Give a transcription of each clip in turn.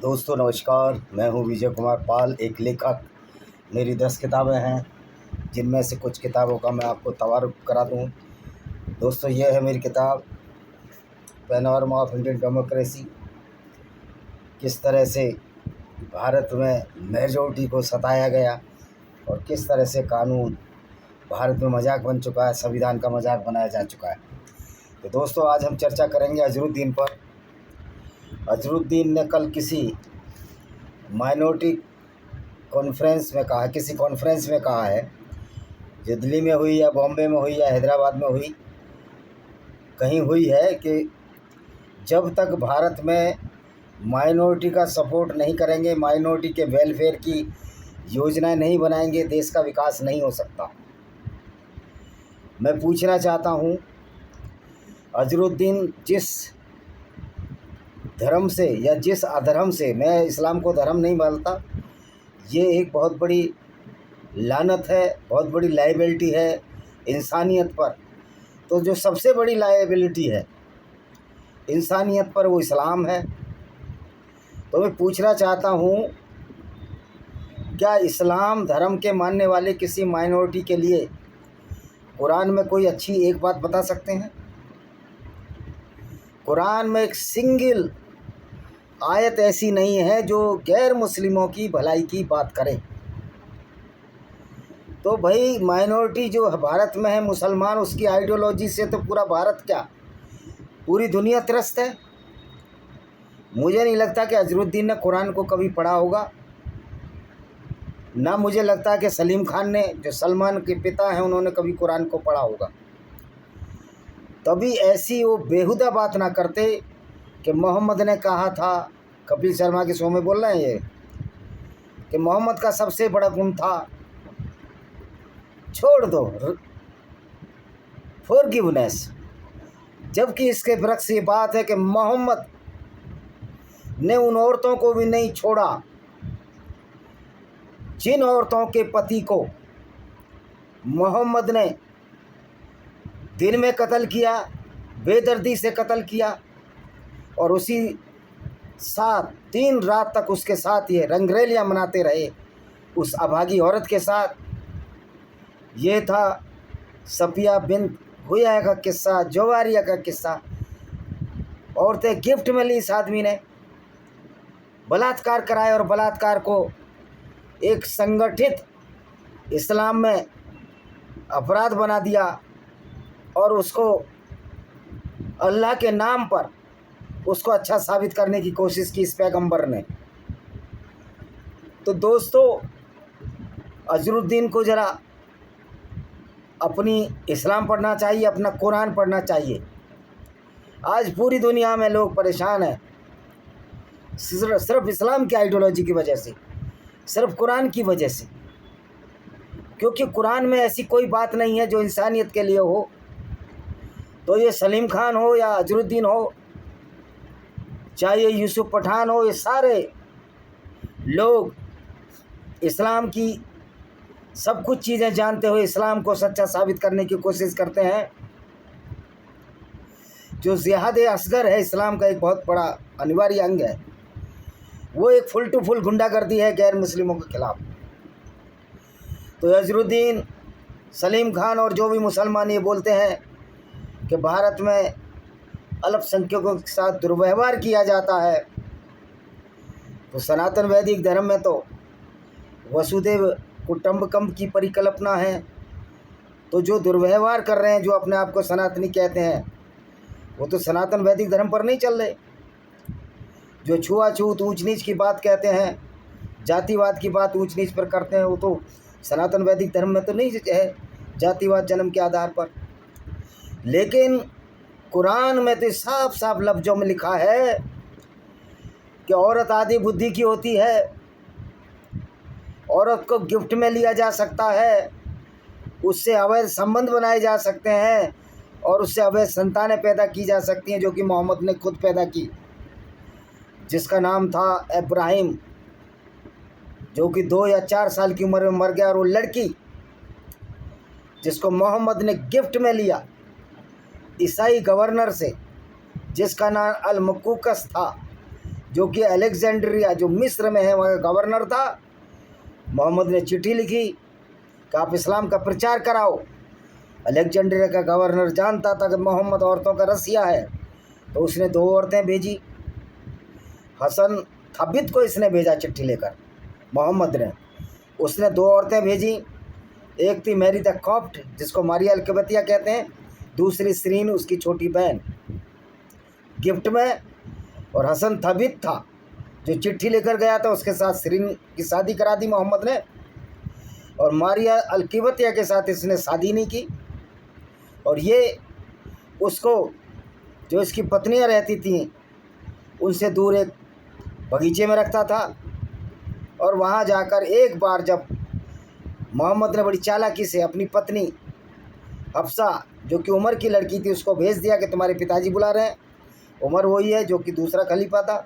दोस्तों नमस्कार, मैं हूं विजय कुमार पाल, एक लेखक। मेरी 10 किताबें हैं, जिनमें से कुछ किताबों का मैं आपको तवारुफ करा दूं। दोस्तों, ये है मेरी किताब पैनोरमा ऑफ इंडियन डेमोक्रेसी। किस तरह से भारत में मेजॉरिटी को सताया गया और किस तरह से कानून भारत में मजाक बन चुका है, संविधान का मजाक बनाया जा चुका है। तो दोस्तों, आज हम चर्चा करेंगे अजहरुद्दीन पर। अजहरुद्दीन ने कल किसी माइनॉरिटी कॉन्फ्रेंस में कहा, किसी कॉन्फ्रेंस में कहा है, जो दिल्ली में हुई या बॉम्बे में हुई या हैदराबाद में हुई, कहीं हुई है कि जब तक भारत में माइनॉरिटी का सपोर्ट नहीं करेंगे, माइनॉरिटी के वेलफेयर की योजनाएं नहीं बनाएंगे, देश का विकास नहीं हो सकता। मैं पूछना चाहता हूं, अजहरुद्दीन जिस धर्म से या जिस अधर्म से, मैं इस्लाम को धर्म नहीं मानता, ये एक बहुत बड़ी लानत है, बहुत बड़ी लायबिलिटी है इंसानियत पर। तो जो सबसे बड़ी लायबिलिटी है इंसानियत पर, वो इस्लाम है। तो मैं पूछना चाहता हूँ, क्या इस्लाम धर्म के मानने वाले किसी माइनॉरिटी के लिए कुरान में कोई अच्छी एक बात बता सकते हैं? कुरान में एक सिंगल आयत ऐसी नहीं है जो गैर मुस्लिमों की भलाई की बात करे। तो भाई, माइनॉरिटी जो भारत में है, मुसलमान, उसकी आइडियोलॉजी से तो पूरा भारत क्या, पूरी दुनिया त्रस्त है। मुझे नहीं लगता कि अजहरुद्दीन ने कुरान को कभी पढ़ा होगा, ना मुझे लगता कि सलीम खान ने, जो सलमान के पिता हैं, उन्होंने कभी कुरान को पढ़ा होगा। तभी ऐसी वो बेहुदा बात ना करते कि मोहम्मद ने कहा था, कपिल शर्मा के शो में बोल रहे हैं ये, कि मोहम्मद का सबसे बड़ा गुण था, छोड़ दो, फॉरगिवनेस। जबकि इसके बरक्स ये बात है कि मोहम्मद ने उन औरतों को भी नहीं छोड़ा जिन औरतों के पति को मोहम्मद ने दिन में कत्ल किया, बेदर्दी से कत्ल किया, और उसी साथ 3 रात तक उसके साथ ये रंगरेलियाँ मनाते रहे उस अभागी औरत के साथ। ये था सफिया बिन हुया का किस्सा, जोवारिया का किस्सा। औरतें गिफ्ट में ली इस आदमी ने, बलात्कार कराए और बलात्कार को एक संगठित इस्लाम में अपराध बना दिया, और उसको अल्लाह के नाम पर उसको अच्छा साबित करने की कोशिश की इस पैगंबर ने। तो दोस्तों, अजहरुद्दीन को ज़रा अपनी इस्लाम पढ़ना चाहिए, अपना कुरान पढ़ना चाहिए। आज पूरी दुनिया में लोग परेशान हैं सिर्फ इस्लाम की आइडियोलॉजी की वजह से, सिर्फ कुरान की वजह से, क्योंकि कुरान में ऐसी कोई बात नहीं है जो इंसानियत के लिए हो। तो ये सलीम खान हो या अजहरुद्दीन हो, चाहे ये यूसुफ पठान हो, ये सारे लोग इस्लाम की सब कुछ चीज़ें जानते हुए इस्लाम को सच्चा साबित करने की कोशिश करते हैं। जो जिहाद असगर है, इस्लाम का एक बहुत बड़ा अनिवार्य अंग है, वो एक फुल टू फुल गुंडागर्दी है गैर मुस्लिमों के खिलाफ। तो अजहरुद्दीन, सलीम खान और जो भी मुसलमान ये बोलते हैं कि भारत में अल्पसंख्यकों के साथ दुर्व्यवहार किया जाता है, तो सनातन वैदिक धर्म में तो वसुदेव कुटुंबकम की परिकल्पना है। तो जो दुर्व्यवहार कर रहे हैं, जो अपने आप को सनातनी कहते हैं, वो तो सनातन वैदिक धर्म पर नहीं चल रहे। जो छुआछूत, ऊंच नीच की बात कहते हैं, जातिवाद की बात ऊंच नीच पर करते हैं, वो तो सनातन वैदिक धर्म में तो नहीं है, जातिवाद जन्म के आधार पर। लेकिन कुरान में तो साफ साफ लफ्ज़ों में लिखा है कि औरत आधी बुद्धि की होती है, औरत को गिफ्ट में लिया जा सकता है, उससे अवैध संबंध बनाए जा सकते हैं, और उससे अवैध संतानें पैदा की जा सकती हैं, जो कि मोहम्मद ने खुद पैदा की, जिसका नाम था इब्राहिम, जो कि 2 या 4 साल की उम्र में मर गया। और वो लड़की जिसको मोहम्मद ने गिफ्ट में लिया ईसाई गवर्नर से, जिसका नाम अल मकूकस था, जो कि अलेक्जेंड्रिया जो मिस्र में है वहाँ गवर्नर था। मोहम्मद ने चिट्ठी लिखी कि आप इस्लाम का प्रचार कराओ। अलेक्जेंड्रिया का गवर्नर जानता था कि मोहम्मद औरतों का रसिया है, तो उसने 2 औरतें भेजी। हसन थाबित को इसने भेजा चिट्ठी लेकर, मोहम्मद ने। उसने 2 औरतें भेजी, एक थी मैरी द कॉप्ट जिसको मारिया अलकबतिया कहते हैं, दूसरी सरीन उसकी छोटी बहन गिफ्ट में। और हसन थाबित था जो चिट्ठी लेकर गया था, उसके साथ सरीन की शादी करा दी मोहम्मद ने, और मारिया अलकबतिया के साथ इसने शादी नहीं की। और ये उसको जो इसकी पत्नियां रहती थीं उनसे दूर एक बगीचे में रखता था। और वहाँ जाकर एक बार जब मोहम्मद ने बड़ी चालाकी से अपनी पत्नी हफ्सा जो कि उमर की लड़की थी उसको भेज दिया कि तुम्हारे पिताजी बुला रहे हैं। उमर वही है जो कि दूसरा खलीफा था।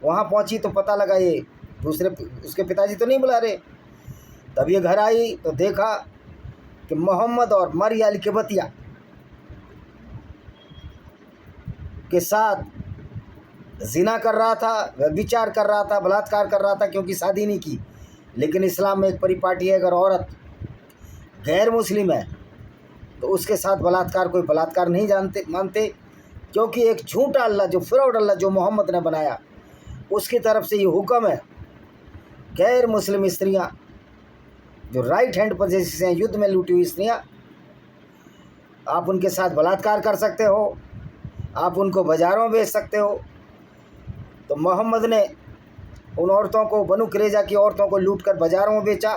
वहाँ पहुँची तो पता लगा ये दूसरे उसके पिताजी तो नहीं बुला रहे। तब ये घर आई तो देखा कि मोहम्मद और मारिया अलकबतिया के साथ जिना कर रहा था, व्यभिचार कर रहा था, बलात्कार कर रहा था, क्योंकि शादी नहीं की। लेकिन इस्लाम में एक परिपाटी है, अगर औरत गैर मुस्लिम है तो उसके साथ बलात्कार कोई बलात्कार नहीं मानते, क्योंकि एक झूठा अल्लाह जो फिरौन अल्लाह जो मोहम्मद ने बनाया उसकी तरफ से ये हुक्म है, गैर मुस्लिम स्त्रियां जो राइट हैंड पोजीशन हैं, युद्ध में लूटी हुई स्त्रियां, आप उनके साथ बलात्कार कर सकते हो, आप उनको बाज़ारों में बेच सकते हो। तो मोहम्मद ने उन औरतों को, बनु कुरैज़ा की औरतों को लूट कर बाज़ारों में बेचा।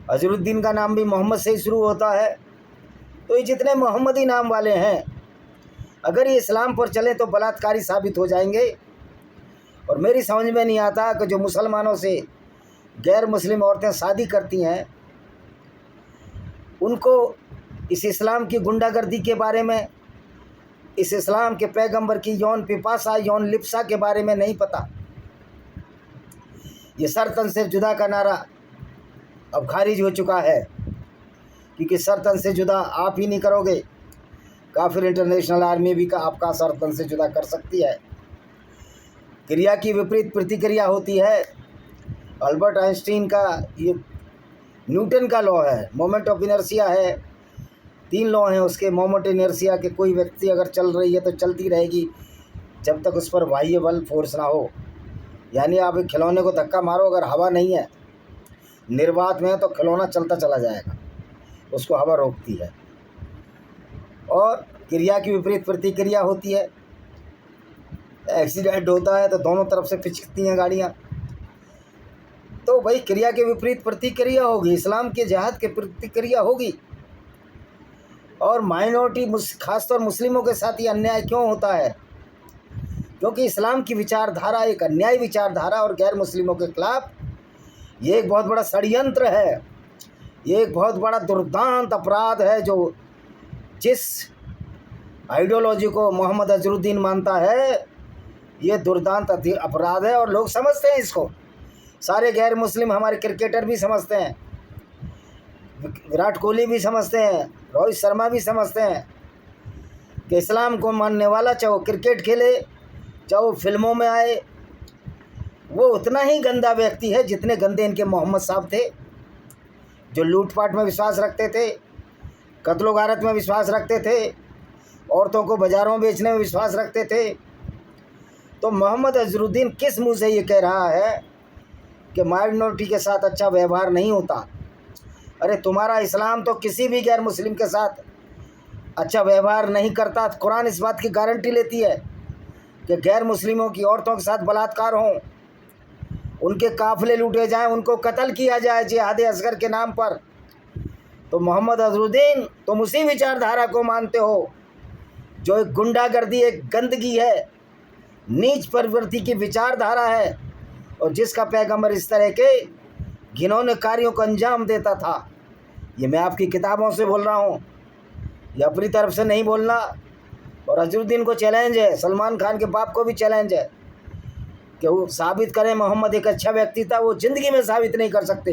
अजरुद्दीन का नाम भी मोहम्मद से ही शुरू होता है। तो ये जितने मोहम्मदी नाम वाले हैं, अगर ये इस्लाम पर चले तो बलात्कारी साबित हो जाएंगे। और मेरी समझ में नहीं आता कि जो मुसलमानों से गैर मुस्लिम औरतें शादी करती हैं उनको इस इस्लाम की गुंडागर्दी के बारे में, इस इस्लाम के पैगंबर की यौन पिपासा, यौन लिप्सा के बारे में नहीं पता। ये सरतन से जुदा का नारा अब खारिज हो चुका है, क्योंकि सरतन से जुदा आप ही नहीं करोगे, काफिर इंटरनेशनल आर्मी भी आपका सरतन से जुदा कर सकती है। क्रिया की विपरीत प्रतिक्रिया होती है। अल्बर्ट आइंस्टीन का ये न्यूटन का लॉ है, मोमेंट ऑफ इनर्शिया है। 3 लॉ हैं उसके मोमेंट इनर्शिया के। कोई व्यक्ति अगर चल रही है तो चलती रहेगी जब तक उस पर बाह्य बल फोर्स ना हो। यानी आप एक खिलौने को धक्का मारो, अगर हवा नहीं है, निर्वात में है, तो खिलौना चलता चला जाएगा, उसको हवा रोकती है। और क्रिया की विपरीत प्रतिक्रिया होती है। एक्सीडेंट होता है तो दोनों तरफ से पिचकती हैं गाड़ियाँ। तो भाई क्रिया के विपरीत प्रतिक्रिया होगी, इस्लाम के जिहाद के प्रतिक्रिया होगी। और माइनॉरिटी खासतौर मुस्लिमों के साथ ये अन्याय क्यों होता है? क्योंकि इस्लाम की विचारधारा एक अन्यायी विचारधारा और गैर मुस्लिमों के खिलाफ ये एक बहुत बड़ा षड्यंत्र है, ये एक बहुत बड़ा दुर्दांत अपराध है। जो जिस आइडियोलॉजी को मोहम्मद अजरुद्दीन मानता है, ये दुर्दांत अपराध है और लोग समझते हैं इसको। सारे गैर मुस्लिम हमारे क्रिकेटर भी समझते हैं, विराट कोहली भी समझते हैं, रोहित शर्मा भी समझते हैं कि इस्लाम को मानने वाला चाहे वो क्रिकेट खेले चाहे वो फिल्मों में आए, वो उतना ही गंदा व्यक्ति है जितने गंदे इनके मोहम्मद साहब थे, जो लूटपाट में विश्वास रखते थे, कत्लो गारत में विश्वास रखते थे, औरतों को बाज़ारों में बेचने में विश्वास रखते थे। तो मोहम्मद अजरुद्दीन किस मुँह से ये कह रहा है कि माइनॉरिटी के साथ अच्छा व्यवहार नहीं होता? अरे तुम्हारा इस्लाम तो किसी भी गैर मुस्लिम के साथ अच्छा व्यवहार नहीं करता। कुरान इस बात की गारंटी लेती है कि गैर मुस्लिमों की औरतों के साथ बलात्कार हों, उनके काफ़िले लूटे जाएं, उनको कत्ल किया जाए जिहाद असगर के नाम पर। तो मोहम्मद अजरुद्दीन तुम उसी विचारधारा को मानते हो जो एक गुंडागर्दी, एक गंदगी है, नीच प्रवृत्ति की विचारधारा है, और जिसका पैगंबर इस तरह के घिनौने कार्यों को अंजाम देता था। ये मैं आपकी किताबों से बोल रहा हूँ, ये अपनी तरफ से नहीं बोलना। और अजरुद्दीन को चैलेंज है, सलमान खान के बाप को भी चैलेंज है कि वो साबित करें मोहम्मद एक अच्छा व्यक्ति था। वो ज़िंदगी में साबित नहीं कर सकते,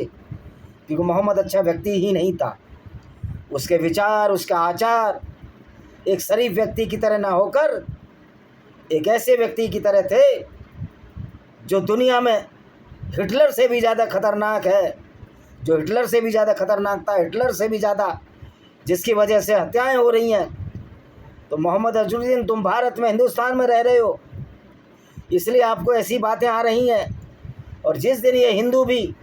क्योंकि मोहम्मद अच्छा व्यक्ति ही नहीं था। उसके विचार, उसका आचार एक शरीफ व्यक्ति की तरह ना होकर एक ऐसे व्यक्ति की तरह थे जो दुनिया में हिटलर से भी ज़्यादा खतरनाक है, जो हिटलर से भी ज़्यादा खतरनाक था, हिटलर से भी ज़्यादा जिसकी वजह से हत्याएं हो रही हैं। तो मोहम्मद अजहरुद्दीन, तुम भारत में, हिंदुस्तान में रह रहे हो, इसलिए आपको ऐसी बातें आ रही हैं। और जिस दिन ये हिंदू भी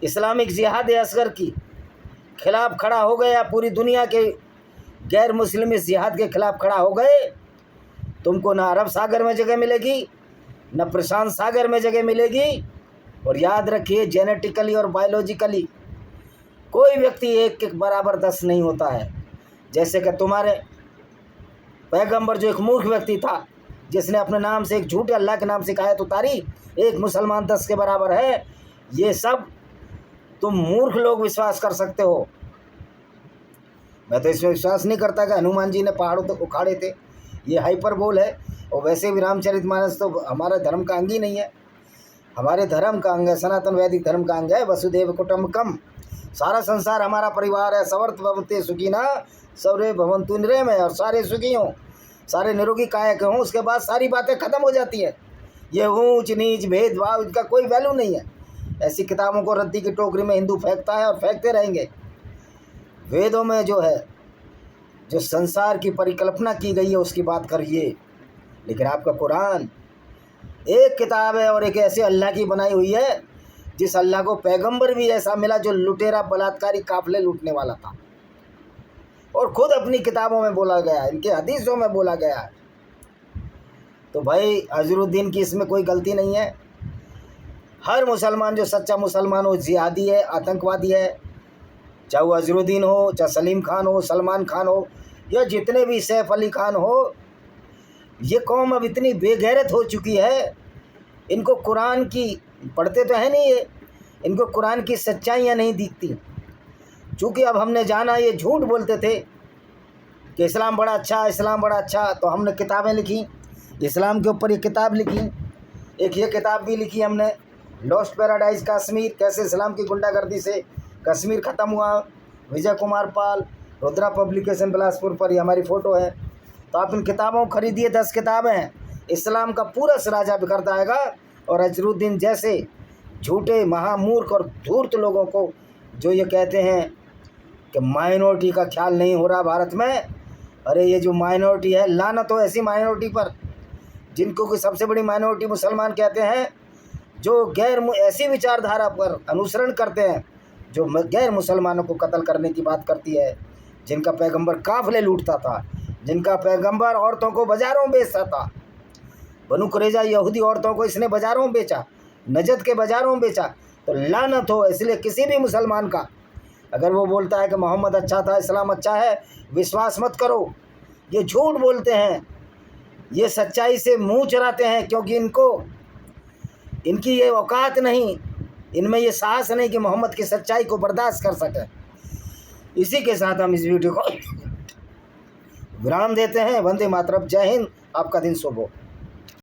इस्लामिक जिहाद असगर की खिलाफ खड़ा हो गया, पूरी दुनिया के गैर मुस्लिम इस जिहाद के खिलाफ खड़ा हो गए, तुमको ना अरब सागर में जगह मिलेगी, न प्रशांत सागर में जगह मिलेगी। और याद रखिए, जेनेटिकली और बायोलॉजिकली कोई व्यक्ति एक के बराबर 10 नहीं होता है। जैसे कि तुम्हारे पैगंबर जो एक मूर्ख व्यक्ति था, जिसने अपने नाम से एक झूठे अल्लाह के नाम से आयत उतारी, एक मुसलमान 10 के बराबर है, ये सब तुम मूर्ख लोग विश्वास कर सकते हो। मैं तो इसमें विश्वास नहीं करता कि हनुमान जी ने पहाड़ों तक उखाड़े थे, ये हाइपरबोल है। और वैसे भी रामचरितमानस तो हमारा धर्म का अंग ही नहीं है, हमारे धर्म का अंग है, सनातन वैदिक धर्म का अंग है। वसुदेव कुटुम्बकम, सारा संसार हमारा परिवार है। सर्वत्र भवन्ति सुखिनः सर्वे भवन्तु निरामयाः, और सारे सुखी हों, सारे निरोगी कायक हों। उसके बाद सारी बातें ख़त्म हो जाती हैं। ये ऊंच नीच भेदभाव, इनका कोई वैल्यू नहीं है। ऐसी किताबों को रद्दी की टोकरी में हिंदू फेंकता है और फेंकते रहेंगे। वेदों में जो है, जो संसार की परिकल्पना की गई है, उसकी बात करिए। लेकिन आपका कुरान एक किताब है और एक ऐसे अल्लाह की बनाई हुई है, जिस अल्लाह को पैगंबर भी ऐसा मिला जो लुटेरा बलात्कारी काफिले लूटने वाला था, और खुद अपनी किताबों में बोला गया है, इनके हदीसों में बोला गया है। तो भाई अजहरुद्दीन की इसमें कोई गलती नहीं है। हर मुसलमान जो सच्चा मुसलमान हो, जिहादी है, आतंकवादी है, चाहे वो अजहरुद्दीन हो, चाहे सलीम खान हो, सलमान खान हो, या जितने भी सैफ अली खान हो, ये कौम अब इतनी बेगैरत हो चुकी है, इनको कुरान की, पढ़ते तो है नहीं ये, इनको कुरान की सच्चाइयाँ नहीं दिखती। चूँकि अब हमने जाना, ये झूठ बोलते थे कि इस्लाम बड़ा अच्छा, इस्लाम बड़ा अच्छा, तो हमने किताबें लिखी, इस्लाम के ऊपर ये किताब लिखी। एक ये किताब भी लिखी हमने, लॉस्ट पैराडाइज कश्मीर, कैसे इस्लाम की गुंडागर्दी से कश्मीर ख़त्म हुआ, विजय कुमार पाल, रुद्रा पब्लिकेशन बिलासपुर पर, ये हमारी फ़ोटो है। तो आप इन किताबों को खरीदिए, 10 किताबें हैं, इस्लाम का पूरा सराजा बिखरता आएगा। और अजहरुद्दीन जैसे झूठे महामूर्ख और धूर्त लोगों को जो ये कहते हैं कि माइनॉरिटी का ख्याल नहीं हो रहा भारत में, अरे ये जो माइनॉरिटी है, लानत हो ऐसी माइनॉरिटी पर जिनको कि सबसे बड़ी माइनॉरिटी मुसलमान कहते हैं, जो ऐसी विचारधारा पर अनुसरण करते हैं जो गैर मुसलमानों को कत्ल करने की बात करती है, जिनका पैगंबर काफिले लूटता था, जिनका पैगंबर औरतों को बाज़ारों में बेचता था। बनु कुरैज़ा यहूदी औरतों को इसने बाज़ारों में बेचा, नजद के बाज़ारों में बेचा। तो लानत हो। इसलिए किसी भी मुसलमान का अगर वो बोलता है कि मोहम्मद अच्छा था, इस्लाम अच्छा है, विश्वास मत करो। ये झूठ बोलते हैं, ये सच्चाई से मुंह चुराते हैं, क्योंकि इनकी ये औकात नहीं, इनमें ये साहस नहीं कि मोहम्मद की सच्चाई को बर्दाश्त कर सके। इसी के साथ हम इस वीडियो को विराम देते हैं। वंदे मातरम। जय हिंद। आपका दिन शुभ हो।